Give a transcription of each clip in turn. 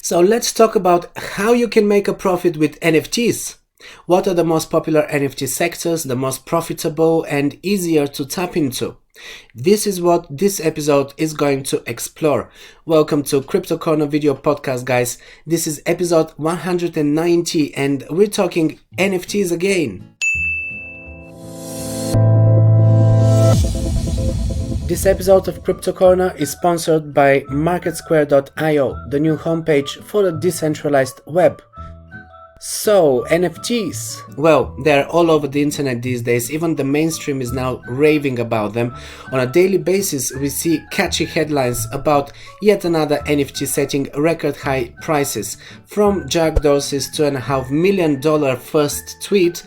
So let's talk about how you can make a profit with NFTs. What are the most popular NFT sectors, the most profitable and easier to tap into? This is what this episode is going to explore. Welcome to Crypto Corner video podcast, guys. This is episode 190 and we're talking NFTs again. This episode of Crypto Corner is sponsored by marketcrash.io, the new homepage for the decentralized web. So, NFTs. Well, they're all over the internet these days. Even the mainstream is now raving about them. On a daily basis, we see catchy headlines about yet another NFT setting record high prices. From Jack Dorsey's $2.5 million first tweet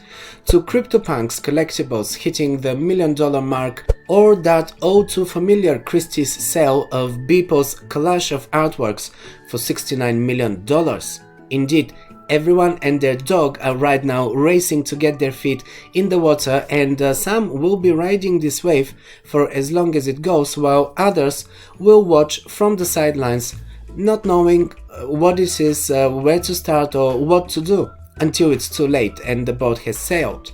to CryptoPunks collectibles hitting the $1 million mark, or that all too familiar Christie's sale of Beeple's collage of artworks for $69 million. Indeed, everyone and their dog are right now racing to get their feet in the water, and some will be riding this wave for as long as it goes, while others will watch from the sidelines, not knowing what this is, where to start or what to do, until it's too late and the boat has sailed.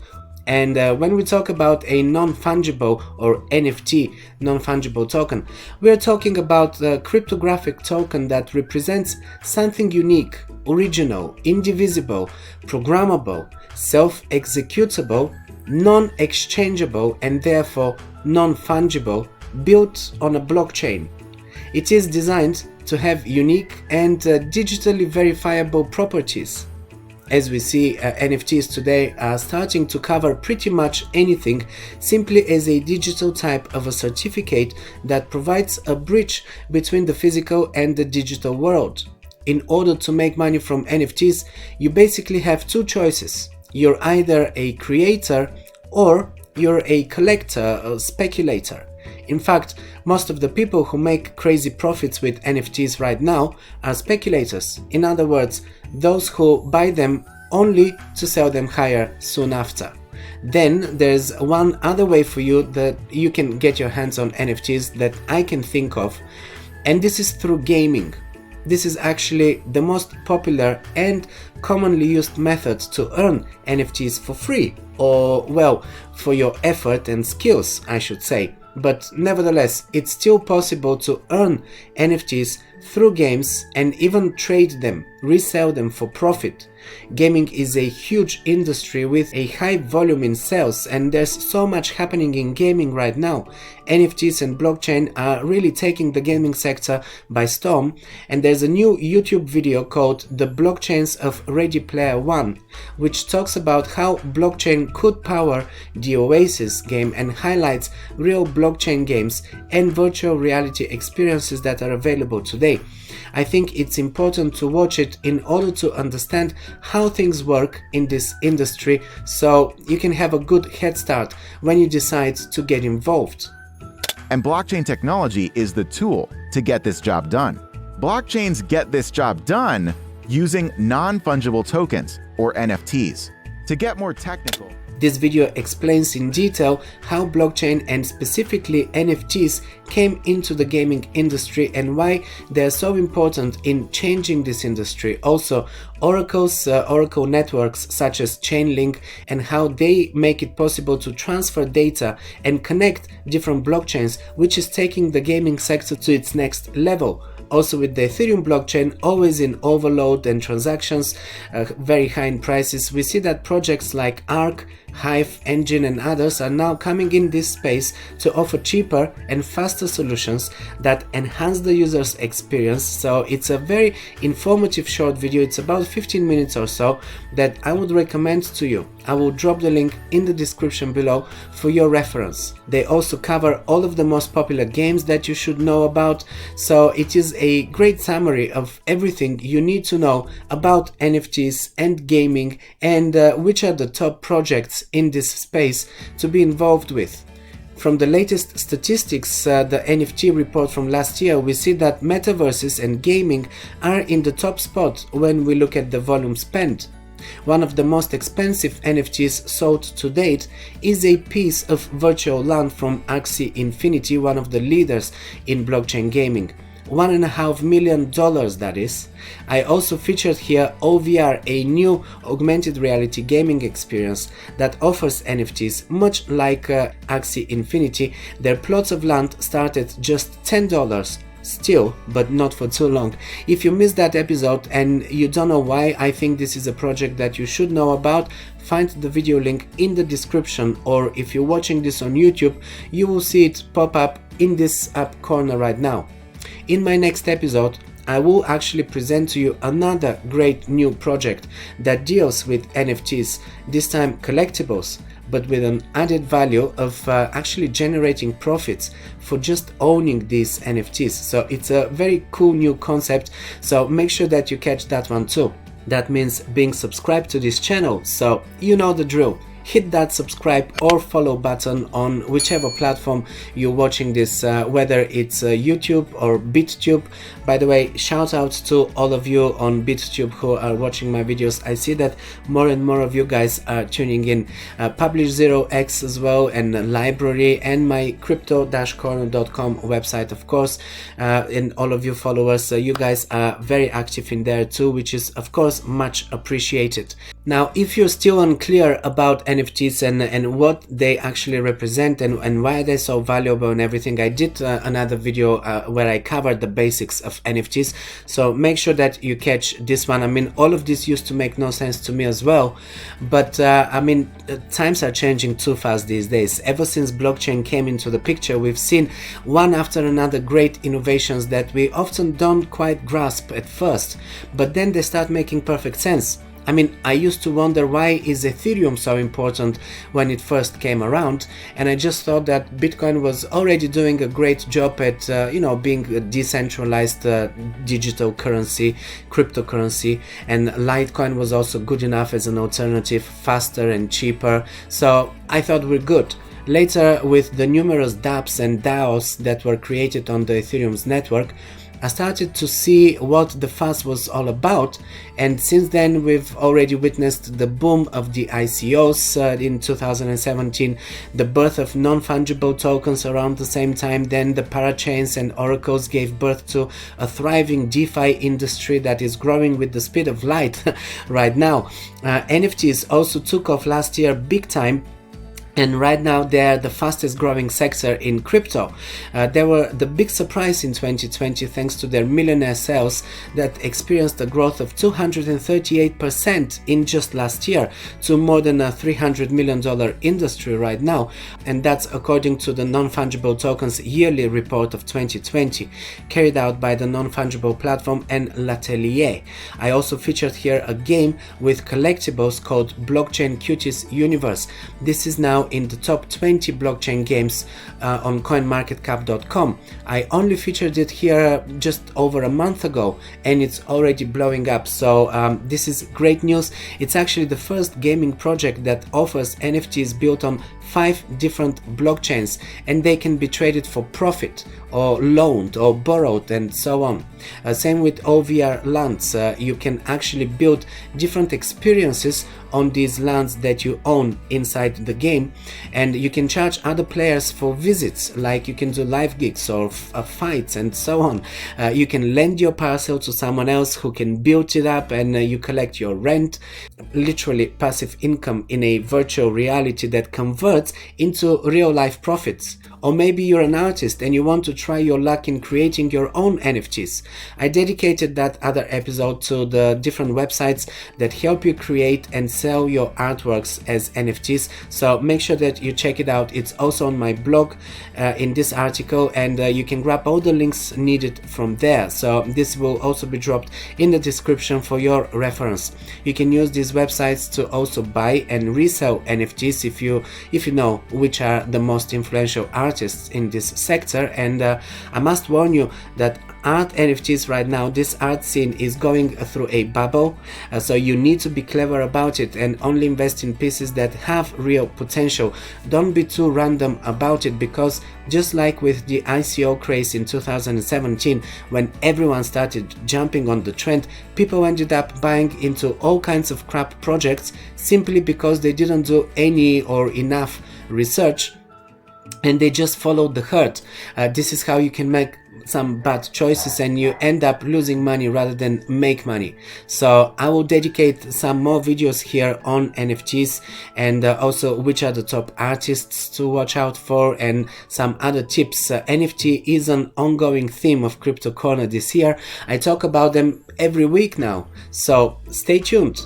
And when we talk about a non-fungible or NFT, non-fungible token, we are talking about a cryptographic token that represents something unique, original, indivisible, programmable, self-executable, non-exchangeable, and therefore non-fungible, built on a blockchain. It is designed to have unique and digitally verifiable properties. As we see, NFTs today are starting to cover pretty much anything simply as a digital type of a certificate that provides a bridge between the physical and the digital world. In order to make money from NFTs, you basically have two choices. You're either a creator or you're a collector or speculator. In fact, most of the people who make crazy profits with NFTs right now are speculators. In other words, those who buy them only to sell them higher soon after. Then there's one other way for you that you can get your hands on NFTs that I can think of, and this is through gaming. This is actually the most popular and commonly used method to earn NFTs for free, or well, for your effort and skills, I should say. But nevertheless, it's still possible to earn NFTs through games and even trade them, resell them for profit. Gaming is a huge industry with a high volume in sales, and there's so much happening in gaming right now. NFTs and blockchain are really taking the gaming sector by storm, and there's a new YouTube video called The Blockchains of Ready Player One, which talks about how blockchain could power the Oasis game and highlights real blockchain games and virtual reality experiences that are available today. I think it's important to watch it in order to understand how things work in this industry, so you can have a good head start when you decide to get involved. And blockchain technology is the tool to get this job done. Blockchains get this job done using non-fungible tokens, or NFTs. To get more technical, this video explains in detail how blockchain and specifically NFTs came into the gaming industry and why they are so important in changing this industry. Also, Oracle networks such as Chainlink and how they make it possible to transfer data and connect different blockchains, which is taking the gaming sector to its next level. Also with the Ethereum blockchain always in overload and transactions very high in prices, we see that projects like Arc, Hive, Engine and others are now coming in this space to offer cheaper and faster solutions that enhance the user's experience. So it's a very informative short video. It's about 15 minutes or so that I would recommend to you. I will drop the link in the description below for your reference. They also cover all of the most popular games that you should know about, so it is a great summary of everything you need to know about NFTs and gaming, and which are the top projects in this space to be involved with. From the latest statistics, the NFT report from last year, we see that metaverses and gaming are in the top spot when we look at the volume spent. One of the most expensive NFTs sold to date is a piece of virtual land from Axie Infinity, one of the leaders in blockchain gaming. $1.5 million, that is. I also featured here OVR, a new augmented reality gaming experience that offers NFTs much like Axie Infinity. Their plots of land start at just $10. Still, but not for too long. If you missed that episode and you don't know why I think this is a project that you should know about, find the video link in the description, or if you're watching this on YouTube, you will see it pop up in this up corner right now. In my next episode, I will actually present to you another great new project that deals with NFTs, this time collectibles, but with an added value of actually generating profits for just owning these NFTs. So it's a very cool new concept, so make sure that you catch that one too. That means being subscribed to this channel, so you know the drill. Hit that subscribe or follow button on whichever platform you're watching this, whether it's YouTube or BitTube. By the way, shout out to all of you on BitTube who are watching my videos. I see that more and more of you guys are tuning in. Publish 0x as well, and library, and my crypto-corner.com website, of course, and all of you followers, you guys are very active in there too, which is of course much appreciated. Now, if you're still unclear about NFTs and what they actually represent and why they're so valuable and everything, I did another video where I covered the basics of NFTs, so make sure that you catch this one. I mean, all of this used to make no sense to me as well, but I mean, times are changing too fast these days. Ever since blockchain came into the picture, we've seen one after another great innovations that we often don't quite grasp at first, but then they start making perfect sense. I mean, I used to wonder why is Ethereum so important when it first came around, and I just thought that Bitcoin was already doing a great job at, you know, being a decentralized digital currency, cryptocurrency, and Litecoin was also good enough as an alternative, faster and cheaper, so I thought we're good. Later, with the numerous dApps and DAOs that were created on the Ethereum's network, I started to see what the fuss was all about, and since then we've already witnessed the boom of the ICOs in 2017, the birth of non-fungible tokens around the same time, then the parachains and oracles gave birth to a thriving DeFi industry that is growing with the speed of light right now. NFTs also took off last year big time, and right now they're the fastest growing sector in crypto. They were the big surprise in 2020 thanks to their millionaire sales that experienced a growth of 238% in just last year to more than a $300 million industry right now, and that's according to the non-fungible tokens yearly report of 2020 carried out by the non-fungible platform and L'Atelier. I also featured here a game with collectibles called Blockchain Cuties Universe. This is now in the top 20 blockchain games on coinmarketcap.com. I only featured it here just over a month ago and it's already blowing up, so this is great news. It's actually the first gaming project that offers NFTs built on 5 different blockchains, and they can be traded for profit or loaned or borrowed and so on. Same with OVR lands. You can actually build different experiences on these lands that you own inside the game, and you can charge other players for visits, like you can do live gigs or fights and so on. You can lend your parcel to someone else who can build it up, and you collect your rent. Literally passive income in a virtual reality that converts into real life profits. Or maybe you're an artist and you want to try your luck in creating your own NFTs. I dedicated that other episode to the different websites that help you create and sell your artworks as NFTs, so make sure that you check it out. It's also on my blog in this article, and you can grab all the links needed from there, so this will also be dropped in the description for your reference. You can use these websites to also buy and resell NFTs if you know which are the most influential artists in this sector. And I must warn you that art NFTs right now, this art scene is going through a bubble, so you need to be clever about it and only invest in pieces that have real potential. Don't be too random about it, because just like with the ICO craze in 2017, when everyone started jumping on the trend, people ended up buying into all kinds of crap projects simply because they didn't do any or enough research and they just followed the herd. This is how you can make some bad choices and you end up losing money rather than make money. So I will dedicate some more videos here on NFTs, and also which are the top artists to watch out for and some other tips. NFT is an ongoing theme of Crypto Corner this year. I talk about them every week now, so stay tuned.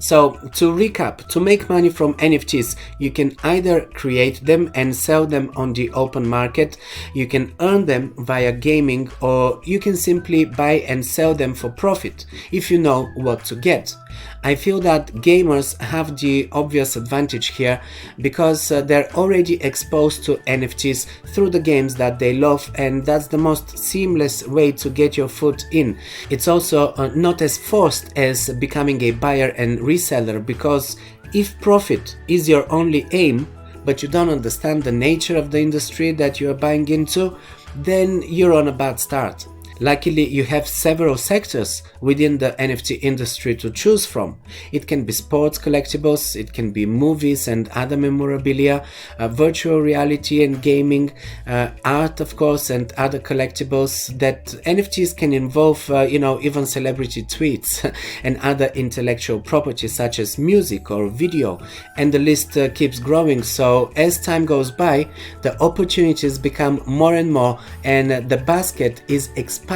So to recap, to make money from NFTs, you can either create them and sell them on the open market, you can earn them via gaming, or you can simply buy and sell them for profit if you know what to get. I feel that gamers have the obvious advantage here because they're already exposed to NFTs through the games that they love, and that's the most seamless way to get your foot in. It's also not as forced as becoming a buyer and reseller, because if profit is your only aim but you don't understand the nature of the industry that you are buying into, then you're on a bad start. Luckily, you have several sectors within the NFT industry to choose from. It can be sports collectibles, it can be movies and other memorabilia, virtual reality and gaming, art of course, and other collectibles. That NFTs can involve, even celebrity tweets and other intellectual properties such as music or video, and the list keeps growing. So as time goes by, the opportunities become more and more, and the basket is expanding.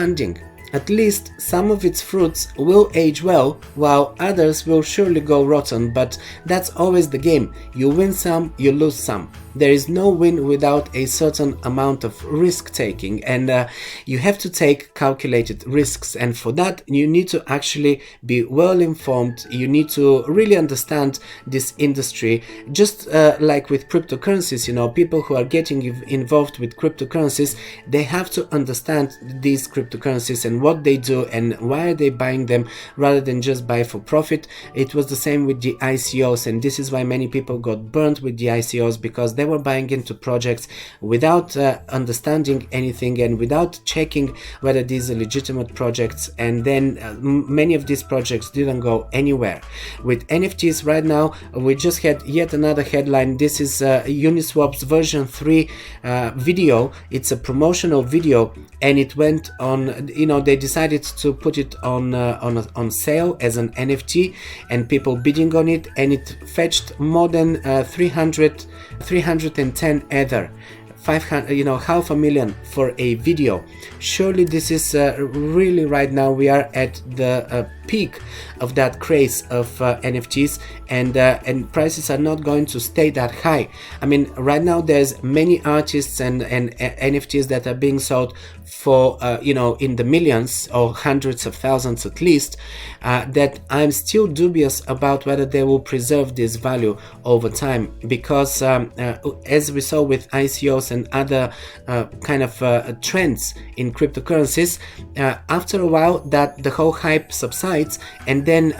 At least some of its fruits will age well, while others will surely go rotten, but that's always the game. You win some, you lose some. There is no win without a certain amount of risk taking, and you have to take calculated risks, and for that you need to actually be well informed. You need to really understand this industry, just like with cryptocurrencies. People who are getting involved with cryptocurrencies, they have to understand these cryptocurrencies and what they do and why are they buying them, rather than just buy for profit. It was the same with the ICOs, and this is why many people got burnt with the ICOs, because they were buying into projects without understanding anything and without checking whether these are legitimate projects, and then many of these projects didn't go anywhere. With NFTs right now, we just had yet another headline. This is Uniswap's version 3 video. It's a promotional video, and it went on, they decided to put it on sale as an NFT, and people bidding on it, and it fetched more than 310 Ether, 500, half a million for a video. Surely this is really, right now we are at the peak of that craze of NFTs, and prices are not going to stay that high. I mean, right now there's many artists and NFTs that are being sold for in the millions or hundreds of thousands at least, that I'm still dubious about whether they will preserve this value over time, because as we saw with ICOs and other kind of trends in cryptocurrencies, after a while that the whole hype subsides, and then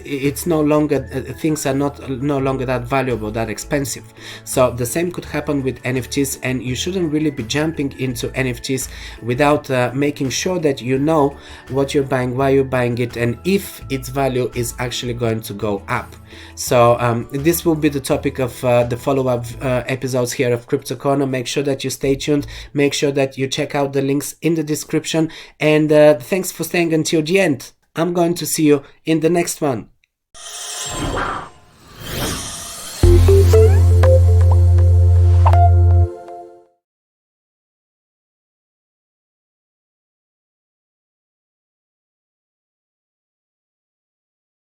it's no longer things are no longer that valuable, that expensive. So the same could happen with NFTs, and you shouldn't really be jumping into NFTs without making sure that you know what you're buying, why you're buying it, and if its value is actually going to go up. So this will be the topic of the follow-up episodes here of Crypto Corner. Make sure that you stay tuned, make sure that you check out the links in the description, and thanks for staying until the end. I'm going to see you in the next one.